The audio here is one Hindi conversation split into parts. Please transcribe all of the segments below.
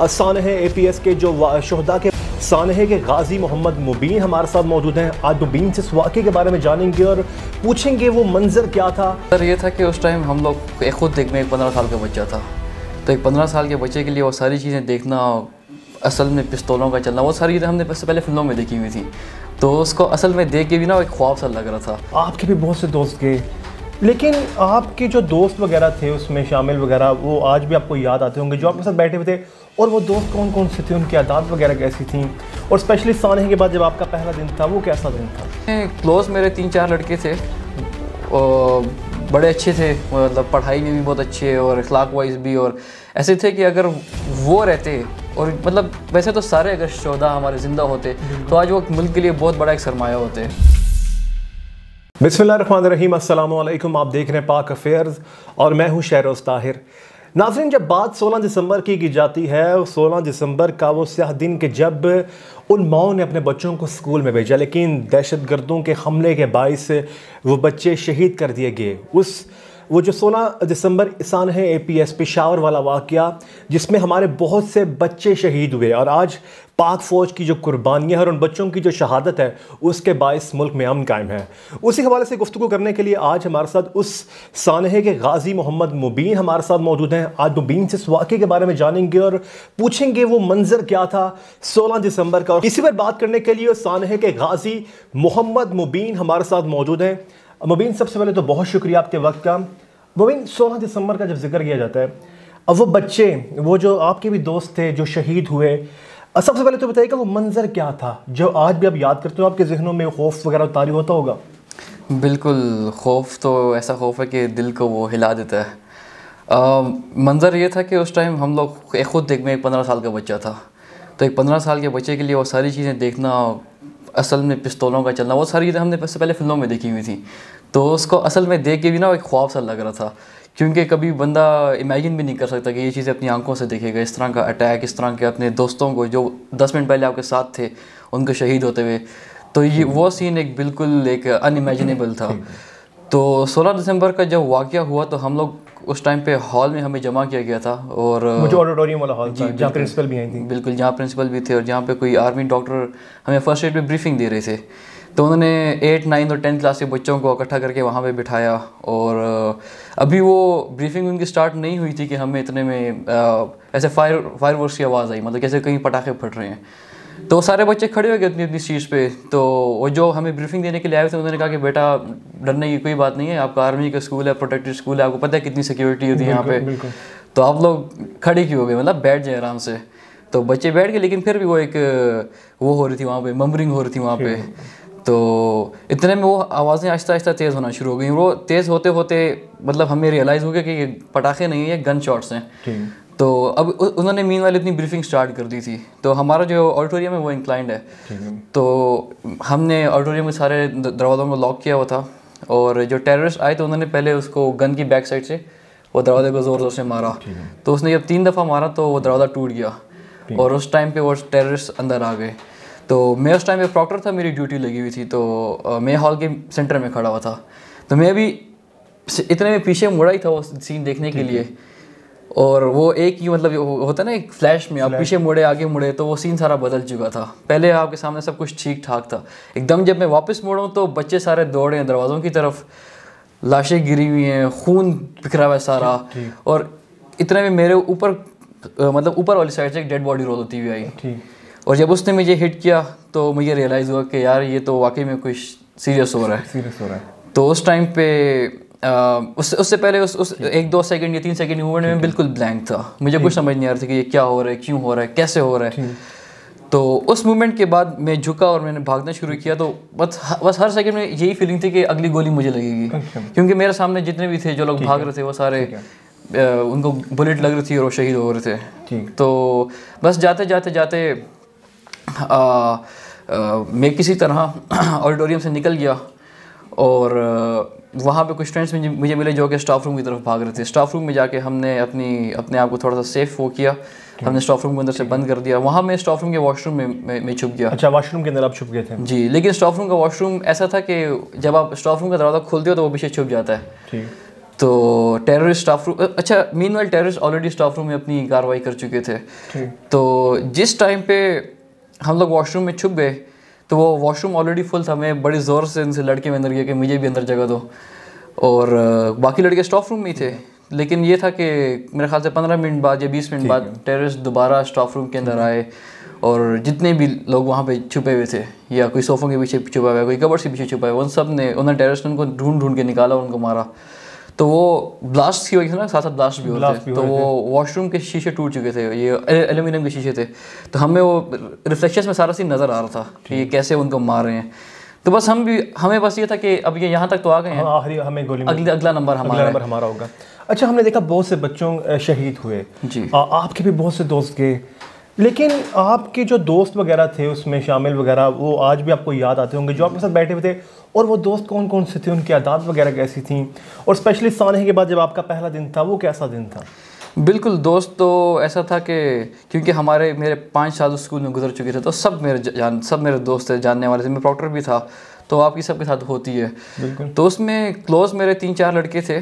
सानहे एपीएस के जो शहदा के सानहे के गाजी मोहम्मद मुबीन हमारे साथ मौजूद हैं। आज मुबीन से इस वाक़े के बारे में जानेंगे और पूछेंगे वो मंजर क्या था। सर ये था कि उस टाइम हम लोग खुद एक 15 साल का बच्चा था, तो एक 15 साल के बच्चे के लिए वो सारी चीज़ें देखना, असल में पिस्तौलों का चलना, वो सारी चीज़ें हमने पहले फिल्मों में देखी हुई थी, तो उसको असल में देख के भी ना एक ख्वाब सा लग रहा था। आपके भी बहुत से दोस्त गए, लेकिन आपके जो दोस्त वगैरह थे उसमें शामिल वगैरह, वो आज भी आपको याद आते होंगे जो आपके साथ बैठे हुए थे, और वो दोस्त कौन कौन से थे, उनकी आदत वगैरह कैसी थी, और स्पेशली सानहे के बाद जब आपका पहला दिन था वो कैसा दिन था? क्लोज मेरे 3-4 लड़के थे, और बड़े अच्छे थे, मतलब पढ़ाई में भी बहुत अच्छे और अखलाक वाइज भी, और ऐसे थे कि अगर वो रहते, और मतलब वैसे तो सारे अगर शोधा हमारे ज़िंदा होते तो आज वो मुल्क के लिए बहुत बड़ा एक सरमाया होते। बिस्मिल्लाहिर्रहमानिर्रहीम, अस्सलाम वालेकुम। आप देख रहे हैं पाक अफेयर्स और मैं हूं शहरोज़ ताहिर। नाज़रीन, जब बात 16 दिसंबर की जाती है, 16 दिसंबर का वो स्याह दिन के जब उन माओं ने अपने बच्चों को स्कूल में भेजा, लेकिन दहशतगर्दों के हमले के बाइस वो बच्चे शहीद कर दिए गए। वो जो 16 दिसंबर सानहे एपीएस पेशावर वाला वाक़या, जिसमें हमारे बहुत से बच्चे शहीद हुए, और आज पाक फ़ौज की जो कुर्बानियाँ हैं और उन बच्चों की जो शहादत है, उसके बाइस मुल्क में अमन कायम है। उसी हवाले से गुफ्तगू करने के लिए आज हमारे साथ उस सानहे के गाजी मोहम्मद मुबीन हमारे साथ मौजूद हैं। आज मुबीन से इस वाक़े के बारे में जानेंगे और पूछेंगे वो मंजर क्या था 16 दिसंबर का। इसी पर बात करने के लिए सानहे के गाजी मोहम्मद मुबीन हमारे साथ मौजूद हैं। मुबीन, सबसे पहले तो बहुत शुक्रिया आपके वक्त का। मुबीन, 16 दिसंबर का जब जिक्र किया जाता है, अब वो बच्चे, वो जो आपके भी दोस्त थे जो शहीद हुए, सबसे पहले तो बताइएगा वो मंजर क्या था जो आज भी आप याद करते हो, आपके जहनों में खौफ वगैरह तारी होता होगा? बिल्कुल, खौफ तो ऐसा खौफ है कि दिल को वो हिला देता है। मंज़र ये था कि उस टाइम हम लोग खुद एक 15 साल का बच्चा था, तो एक 15 साल के बच्चे के लिए वो सारी चीज़ें देखना, असल में पिस्तौलों का चलना, वो सारी चीज़ें हमने पहले फिल्मों में देखी हुई थी, तो उसको असल में देख के भी ना एक ख्वाब सा लग रहा था, क्योंकि कभी बंदा इमेजिन भी नहीं कर सकता कि ये चीज़ें अपनी आंखों से देखेगा, इस तरह का अटैक, इस तरह के अपने दोस्तों को जो 10 मिनट पहले आपके साथ थे उनको शहीद होते हुए, तो ये वो सीन एक बिल्कुल एक अनइमेजिनेबल था। तो 16 दिसंबर का जब वाक़या हुआ तो हम लोग उस टाइम पे हॉल में हमें जमा किया गया था, और मुझे ऑडिटोरियम वाला हॉल था जहाँ प्रिंसिपल भी आई थी। बिल्कुल, जहाँ प्रिंसिपल भी थे और जहाँ पे कोई आर्मी डॉक्टर हमें फर्स्ट एड पे ब्रीफिंग दे रहे थे, तो उन्होंने 8, 9 और 10 क्लास के बच्चों को इकट्ठा करके वहाँ पे बिठाया, और अभी वो ब्रीफिंग उनकी स्टार्ट नहीं हुई थी कि हमें इतने में ऐसे फायरवर्क्स की आवाज़ आई, मतलब कैसे कहीं पटाखे फट रहे हैं, तो सारे बच्चे खड़े हो गए अपनी अपनी सीट्स पे। तो वो जो हमें ब्रीफिंग देने के लिए आए थे उन्होंने कहा कि बेटा डरने की कोई बात नहीं है, आपका आर्मी का स्कूल है, प्रोटेक्टेड स्कूल है, आपको पता है कितनी सिक्योरिटी होती है यहाँ पे, तो आप लोग खड़े क्यों हो गए, मतलब बैठ जाए आराम से। तो बच्चे बैठ गए, लेकिन फिर भी वो एक वो हो रही थी वहाँ पे, मम्बरिंग हो रही थी वहाँ पे, तो इतने में वो आवाज़ें आहिस्ता आहिस्ता तेज़ होना शुरू हो गई। वो तेज़ होते होते मतलब हमें रियलाइज़ हो गया कि ये पटाखे नहीं है, ये गन शॉट्स हैं। तो अब उन्होंने मीन वाली अपनी ब्रीफिंग स्टार्ट कर दी थी, तो हमारा जो ऑडिटोरियम है वो इंक्लाइंड है, तो हमने ऑडिटोरियम में सारे दरवाज़ों को लॉक किया हुआ था, और जो टेररिस्ट आए तो उन्होंने पहले उसको गन की बैक साइड से वो दरवाजे को ज़ोर ज़ोर से मारा, तो उसने जब 3 दफ़ा मारा तो वो दरवाज़ा टूट गया, और उस टाइम पे वो टेररिस्ट अंदर आ गए। तो मैं उस टाइम पे प्रॉक्टर था, मेरी ड्यूटी लगी हुई थी, तो मैं हॉल के सेंटर में खड़ा हुआ था, तो मैं भी इतने में पीछे मुड़ा ही था वो सीन देखने के लिए, और वो एक ही मतलब होता है ना एक फ्लैश में आप पीछे मुड़े आगे मुड़े, तो वो सीन सारा बदल चुका था। पहले आपके सामने सब कुछ ठीक ठाक था, एकदम जब मैं वापस मुड़ा तो बच्चे सारे दौड़े हैं दरवाज़ों की तरफ, लाशें गिरी हुई हैं, खून बिखरा हुआ है सारा, और इतने में मेरे ऊपर मतलब ऊपर वाली साइड से एक डेड बॉडी रोल होती हुई आई, और जब उसने मुझे हिट किया तो मुझे रियलाइज़ हुआ कि यार ये तो वाकई में कुछ सीरियस हो रहा है। तो उस टाइम पे उससे पहले उस 1-2 सेकंड या 3 सेकंड मूवमेंट में बिल्कुल ब्लैंक था, मुझे कुछ समझ नहीं आ रहा था कि ये क्या हो रहा है, क्यों हो रहा है, कैसे हो रहा है। तो उस मूवमेंट के बाद मैं झुका और मैंने भागना शुरू किया, तो बस हर सेकंड में यही फीलिंग थी कि अगली गोली मुझे लगेगी, क्योंकि मेरे सामने जितने भी थे जो लोग भाग रहे थे वो सारे उनको बुलेट लग रही थी और वो शहीद हो रहे थे। तो बस जाते जाते जाते मैं किसी तरह ऑडिटोरियम से निकल गया, और वहाँ पे कुछ फ्रेंड्स मुझे मिले जो कि स्टाफ रूम की तरफ भाग रहे थे। स्टाफ रूम में जाके हमने अपने आप को थोड़ा सा सेफ वो किया, हमने स्टाफ रूम को अंदर से बंद कर दिया। वहाँ मैं स्टाफ रूम के वॉशरूम में छुप गया। अच्छा, वॉशरूम के अंदर आप छुप गए थे? जी, लेकिन स्टाफ रूम का वॉशरूम ऐसा था कि जब आप स्टाफ रूम का दरवाज़ा खोलते हो तो वो पीछे छुप जाता है। तो टेररिस्ट स्टाफ रूम, अच्छा meanwhile terrorist already staff room में अपनी कार्रवाई कर चुके थे। तो जिस टाइम पे हम लोग वॉशरूम में छुप गए तो वो वॉशरूम ऑलरेडी फुल था। मैं बड़ी ज़ोर से उनसे लड़के में अंदर गया कि मुझे भी अंदर जगह दो, और बाकी लड़के स्टाफ रूम में ही थे। लेकिन ये था कि मेरे ख्याल से 15 मिनट बाद या 20 मिनट बाद टेररिस्ट दोबारा स्टाफ रूम के अंदर आए, और जितने भी लोग वहाँ पे छुपे हुए थे, या कोई सोफ़ों के पीछे छुपा हुआ है, कोई कबर्ड के पीछे छुपा है, उन सब ने उन्होंने टेररिस्ट उनको ढूंढ ढूंढ के निकाला, उनको मारा। तो वो ब्लास्ट की वजह से ना, साथ साथ ब्लास्ट भी होते थे। तो वो वॉशरूम के शीशे टूट चुके थे, ये एल्यूमिनियम के शीशे थे। तो हमें वो रिफ्लेक्शन में सारा सीन नज़र आ रहा था कि ये कैसे उनको मार रहे हैं। तो बस हमें बस ये था कि अब ये यहाँ तक तो आ गए हैं, आखिरी हमें गोली अगला नंबर हमारा होगा। अच्छा, हमने देखा बहुत से बच्चों शहीद हुए जी, आपके भी बहुत से दोस्त गए, लेकिन आपके जो दोस्त वगैरह थे उसमें शामिल वगैरह, वो आज भी आपको याद आते होंगे जो आपके साथ बैठे हुए थे, और वो दोस्त कौन कौन से थे, उनकी आदत वगैरह कैसी थी, और स्पेशली सानहे के बाद जब आपका पहला दिन था वो कैसा दिन था? बिल्कुल, दोस्त तो ऐसा था कि क्योंकि मेरे 5 साल स्कूल में गुजर चुके थे, तो सब मेरे दोस्त थे, जानने वाले थे। मैं प्रॉक्टर भी था, तो आपकी सबके साथ होती है। तो उसमें क्लोज मेरे 3-4 लड़के थे,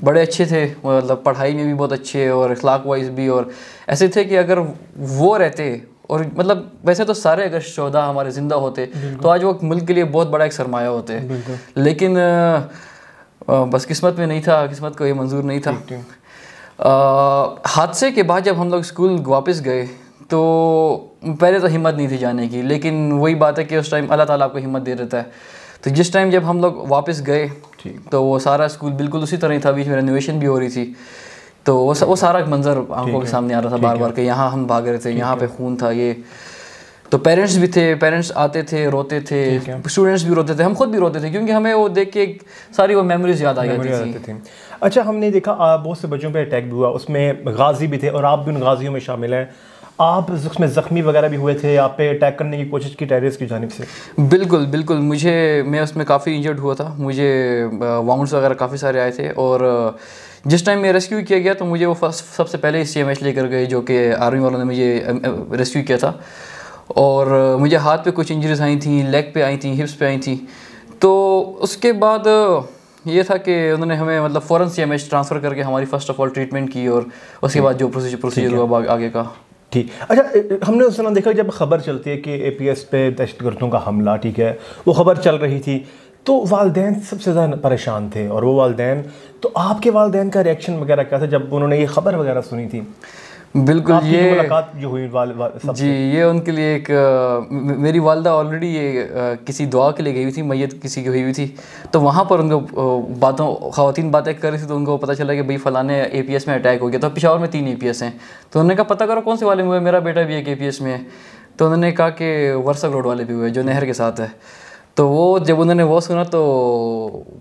बड़े अच्छे थे, मतलब पढ़ाई में भी बहुत अच्छे और अखलाक वाइज भी, और ऐसे थे कि अगर वो रहते, और मतलब वैसे तो सारे अगर शोधा हमारे ज़िंदा होते तो आज वो मुल्क के लिए बहुत बड़ा एक सरमाया होते, लेकिन बस किस्मत में नहीं था, किस्मत को ये मंजूर नहीं था। हादसे के बाद जब हम लोग स्कूल वापस गए तो पहले तो हिम्मत नहीं थी जाने की, लेकिन वही बात है कि उस टाइम अल्लाह ताला आपको हिम्मत दे देता है। तो जिस टाइम जब हम लोग वापस गए तो वो सारा स्कूल बिल्कुल उसी तरह ही था, बीच में रेनोवेशन भी हो रही थी। तो वो सारा मंजर आंखों के सामने आ रहा था बार बार कि यहाँ हम भाग रहे थे, यहाँ पे खून था ये। तो पेरेंट्स भी थे, पेरेंट्स आते थे, रोते थे, स्टूडेंट्स भी रोते थे, हम खुद भी रोते थे, क्योंकि हमें वो देख के सारी वो मेमोरीज याद आ जाती थी। अच्छा, हमने देखा बहुत से बच्चों पे अटैक भी हुआ, उसमें गाजी भी थे और आप भी उन गाजियों में शामिल हैं। आप उसमें ज़ख्मी वगैरह भी हुए थे, आप पे अटैक करने की कोशिश की टेररिस्ट की जानिब से? बिल्कुल, मैं उसमें काफ़ी इंजर्ड हुआ था, मुझे वाउंड्स वगैरह काफ़ी सारे आए थे। और जिस टाइम मैं रेस्क्यू किया गया तो मुझे वो सबसे पहले CMH लेकर गए, जो कि आर्मी वालों ने मुझे रेस्क्यू किया था। और मुझे हाथ पे कुछ इंजरीज आई थी, लेग पे आई थी, हिप्स पे आई थी। तो उसके बाद ये था कि उन्होंने हमें मतलब फ़ौरन CMH ट्रांसफ़र करके हमारी फ़र्स्ट ऑफ ऑल ट्रीटमेंट की, और उसके बाद जो प्रोसीजर हुआ आगे का। ठीक। अच्छा, हमने उस समय देखा जब खबर चलती है कि APS पे दहशतगर्दों का हमला, ठीक है, वो खबर चल रही थी, तो वालदैन सबसे ज़्यादा परेशान थे। और वो वालदैन, तो आपके वालदैन का रिएक्शन वगैरह क्या था जब उन्होंने ये खबर वगैरह सुनी थी? बिल्कुल, ये मुलाकात जो हुई जी, ये उनके लिए एक मेरी वालदा ऑलरेडी ये किसी दुआ के लिए गई हुई थी, मैयत किसी की हुई हुई थी। तो वहाँ पर उनको ख़वातीन बातें कर रही थी, तो उनको पता चला कि भाई फ़लाने APS में अटैक हो गया। तो पेशावर में 3 APS हैं, तो उन्होंने कहा पता करो कौन से वाले में हुए, मेरा बेटा भी एक APS में है। तो उन्होंने कहा कि वर्सक रोड वाले भी हुए, जो नहर के साथ है। तो वो जब उन्होंने वो सुना तो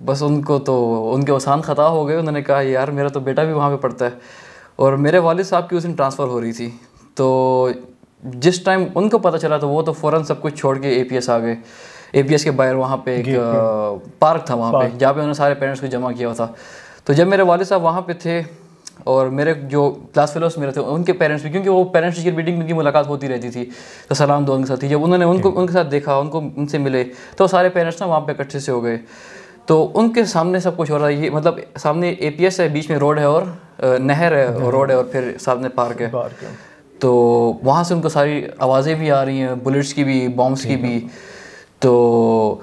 बस उनके वसान ख़ता हो गए। उन्होंने कहा यार मेरा तो बेटा भी वहाँ पे पढ़ता है, और मेरे वालिद साहब की उस दिन ट्रांसफ़र हो रही थी। तो जिस टाइम उनको पता चला तो वो तो फ़ौरन सब कुछ छोड़ के APS आ गए। APS के बाहर वहाँ पे एक पार्क था, वहाँ पे जहाँ पे उन्होंने सारे पेरेंट्स को जमा किया हुआ था। तो जब मेरे वालिद साहब वहाँ पे थे, और मेरे जो क्लास फेलोस मेरे थे उनके पेरेंट्स भी, क्योंकि वो पेरेंट्स टीचर मीटिंग में उनकी मुलाकात होती रहती थी, तो सलाम दो उनके साथ थी। जब उन्होंने उनके साथ देखा, उनसे मिले, तो सारे पेरेंट्स ना वहाँ पे इकट्ठे से हो गए। तो उनके सामने सब कुछ हो रहा है, ये मतलब सामने APS है, बीच में रोड है, और नहर है, और रोड है, और फिर सामने पार्क है। तो वहाँ से उनको सारी आवाज़ें भी आ रही हैं, बुलेट्स की भी, बॉम्ब्स की भी। तो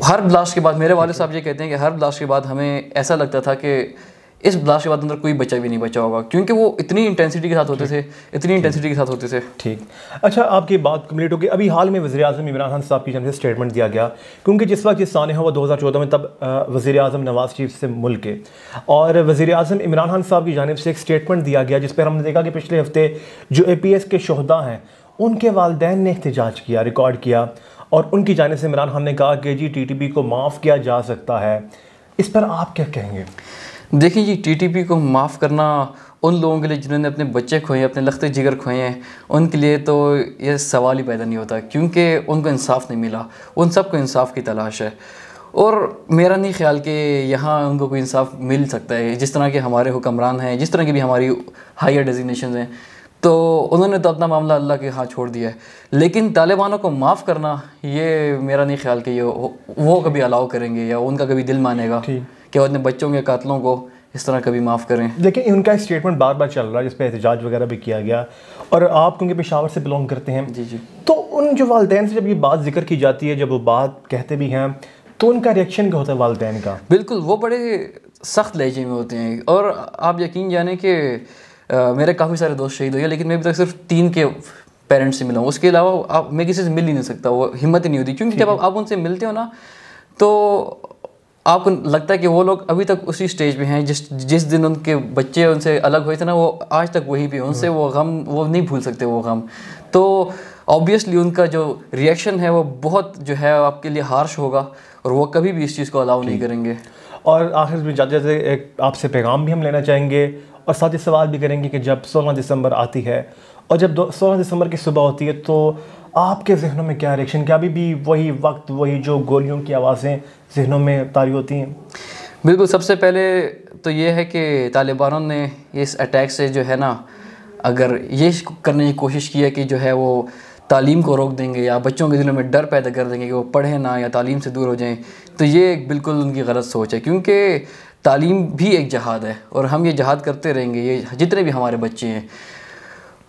हर ब्लास्ट के बाद मेरे वाले साहब ये कहते हैं कि हर ब्लास्ट के बाद हमें ऐसा लगता था कि इस ब्लास्ट के बाद अंदर कोई बच्चा भी नहीं बचा होगा, क्योंकि वो इतनी इंटेंसिटी के साथ होते थे, ठीक। अच्छा, आपकी बात कंप्लीट होगी। अभी हाल में वज़ीर-ए-आज़म इमरान खान साहब की जानब से स्टेटमेंट दिया गया, क्योंकि जिस वक्त ये सानहा हुआ 2014 में, तब वज़ीर-ए-आज़म नवाज़ शरीफ से मुल्क के, और वज़ीर-ए-आज़म इमरान खान साहब की जानब से एक स्टेटमेंट दिया गया, जिस पर हमने देखा कि पिछले हफ्ते जो APS के शोहदा हैं उनके वालिदैन ने एहतजाज किया, रिकॉर्ड किया, और उनकी जानब से इमरान खान ने कहा कि जी TTP को माफ़ किया जा सकता है। इस पर आप क्या कहेंगे? देखिए जी, TTP को माफ़ करना उन लोगों के लिए जिन्होंने अपने बच्चे खोए, अपने लख्ते जिगर खोए हैं, उनके लिए तो ये सवाल ही पैदा नहीं होता, क्योंकि उनको इंसाफ नहीं मिला। उन सब को इंसाफ की तलाश है, और मेरा नहीं ख्याल कि यहाँ उनको कोई इंसाफ मिल सकता है। जिस तरह के हमारे हुक्मरान हैं, जिस तरह की भी हमारी हायर डेजिग्नेशन हैं, तो उन्होंने तो अपना मामला अल्लाह के हाथ छोड़ दिया है। लेकिन तालिबानों को माफ़ करना, ये मेरा नहीं ख्याल कि ये वो कभी अलाउ करेंगे या उनका कभी दिल मानेगा कि वो अपने बच्चों के कातलों को इस तरह कभी माफ़ करें। लेकिन उनका स्टेटमेंट बार बार चल रहा है जिस पर एहतजाज वगैरह भी किया गया, और आप क्योंकि पेशावर से बिलोंग करते हैं जी जी, तो उन जो वालिदैन से जब ये बात जिक्र की जाती है, जब वो बात कहते भी हैं, तो उनका रिएक्शन क्या होता है वालिदैन का? बिल्कुल, वो बड़े सख्त लहजे में होते हैं। और आप यकीन जाने कि मेरे काफ़ी सारे दोस्त शहीद हुए, लेकिन मैं अभी तक सिर्फ 3 के पेरेंट्स से मिला हूँ। उसके अलावा मैं किसी से मिल ही नहीं सकता, वो हिम्मत ही नहीं होती। क्योंकि जब आप उनसे मिलते हो ना, तो आपको लगता है कि वो लोग अभी तक उसी स्टेज पे हैं जिस दिन उनके बच्चे उनसे अलग हुए थे ना, वो आज तक वहीं पे, उनसे वो गम वो नहीं भूल सकते वो गम। तो ऑब्वियसली उनका जो रिएक्शन है वो बहुत जो है आपके लिए हार्श होगा, और वो कभी भी इस चीज़ को अलाउ नहीं करेंगे। और आखिर में जाते जाते एक आपसे पैगाम भी हम लेना चाहेंगे, और साथ ही सवाल भी करेंगे कि जब 16 दिसंबर आती है और जब 16 दिसंबर की सुबह होती है, तो आपके जहनों में क्या रिएक्शन, क्या अभी भी वही वक्त, वही जो गोलियों की आवाज़ें जहनों में तारी होती हैं? बिल्कुल, सबसे पहले तो ये है कि तालिबानों ने इस अटैक से जो है ना, अगर ये करने की कोशिश की है कि जो है वो तालीम को रोक देंगे या बच्चों के दिलों में डर पैदा कर देंगे कि वो पढ़ें ना या तालीम से दूर हो जाएं, तो ये बिल्कुल उनकी गलत सोच है। क्योंकि तालीम भी एक जहाद है, और हम ये जहाद करते रहेंगे, ये जितने भी हमारे बच्चे हैं।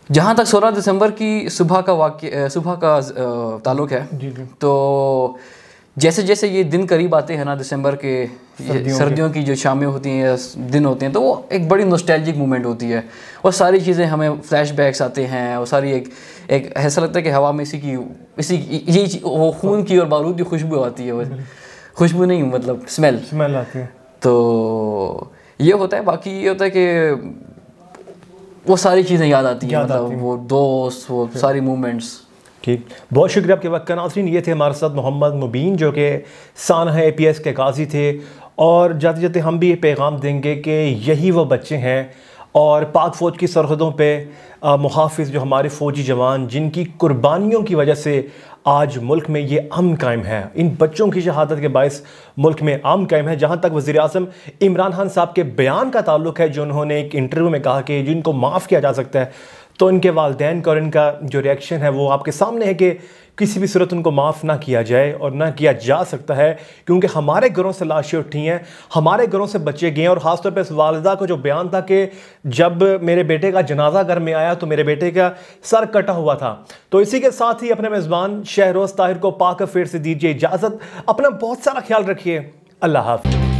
जहाँ तक 16 दिसंबर की सुबह का ताल्लुक़ है, तो जैसे जैसे ये दिन करीब आते हैं ना, दिसंबर के सर्दियों की जो शामें होती हैं या दिन होते हैं, तो वो एक बड़ी नॉस्टैल्जिक मोमेंट होती है। वो सारी चीज़ें हमें फ्लैशबैक्स आते हैं, वो सारी एक ऐसा लगता है कि हवा में इसी वो खून की और बारूद की खुशबू आती है। वो खुशबू नहीं, मतलब स्मेल आती है। तो ये होता है। बाकी ये होता है कि वो सारी चीज़ें याद आती हैं, मतलब वो दोस्त, वो सारी मूवमेंट्स। ठीक, बहुत शुक्रिया आपके वक्त का। नाज़रीन, ये थे हमारे साथ मोहम्मद मुबीन, जो कि सानहा APS के काजी थे, और जाते जाते हम भी ये पैगाम देंगे कि यही वो बच्चे हैं, और पाक फ़ौज की सरहदों पे मुहाफ़िज़ जो हमारे फ़ौजी जवान, जिनकी कुर्बानियों की वजह से आज मुल्क में ये अमन कायम है, इन बच्चों की शहादत के बायस मुल्क में अमन कायम है। जहाँ तक वज़ीर-ए-आज़म इमरान खान साहब के बयान का ताल्लुक़ है, जो उन्होंने एक इंटरव्यू में कहा कि जिनको माफ़ किया जा सकता है, तो इनके वालिदैन का और इनका जो रिएक्शन है वो आपके सामने है कि किसी भी सूरत उनको माफ़ ना किया जाए और ना किया जा सकता है, क्योंकि हमारे घरों से लाशें उठी हैं, हमारे घरों से बच्चे गए हैं। और ख़ासतौर पर इस वालिदा को जो बयान था कि जब मेरे बेटे का जनाजा घर में आया तो मेरे बेटे का सर कटा हुआ था। तो इसी के साथ ही अपने मेज़बान शहरोज़ ताहिर को पाक अफेयर से दीजिए इजाज़त। अपना बहुत सारा ख्याल रखिए। अल्लाह हाफ़िज़।